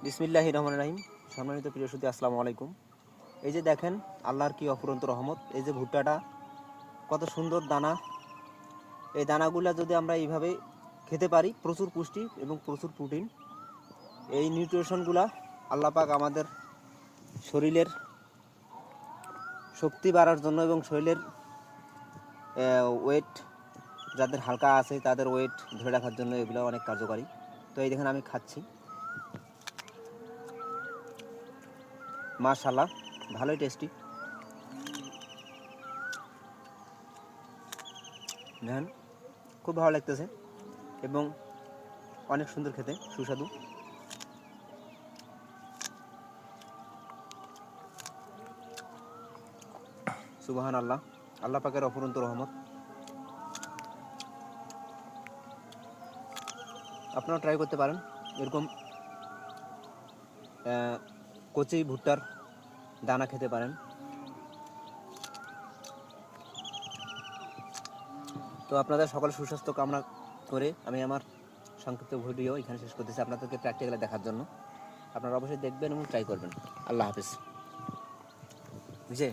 বিসমিল্লাহির রহমানির রহিম। সম্মানিত প্রিয় সুধী, আসসালামু আলাইকুম। এই যে দেখেন আল্লাহর কি অফুরন্ত রহমত। এই যে ভুট্টাটা কত সুন্দর দানা। এই দানাগুলো যদি আমরা এইভাবে খেতে পারি, প্রচুর পুষ্টি এবং প্রচুর প্রোটিন। এই নিউট্রিশনগুলা আল্লাহ পাক আমাদের শরীরের শক্তি বাড়ার জন্য এবং শরীরের ওয়েট যাদের হালকা আছে তাদের ওয়েট ধরে রাখার জন্য এগুলো অনেক কার্যকারী। তো এই দেখেন আমি খাচ্ছি, মাশাআল্লাহ ভালোই টেস্টি। দেখেন খুব ভালো লাগতেছে এবং অনেক সুন্দর খেতে, সুস্বাদু। সুবহান আল্লাহ, আল্লাহ পাকের অফুরন্ত রহমত। আপনারা ট্রাই করতে পারেন এরকম কচি ভুট্টার দানা খেতে পারেন। তো আপনাদের সকল সুস্বাস্থ্য কামনা করে আমি আমার সংক্ষিপ্ত ভিডিও এখানে শেষ করতেছি আপনাদেরকে প্র্যাকটিক্যালে দেখার জন্য। আপনারা অবশ্যই দেখবেন এবং ট্রাই করবেন। আল্লাহ হাফেজ। বুঝে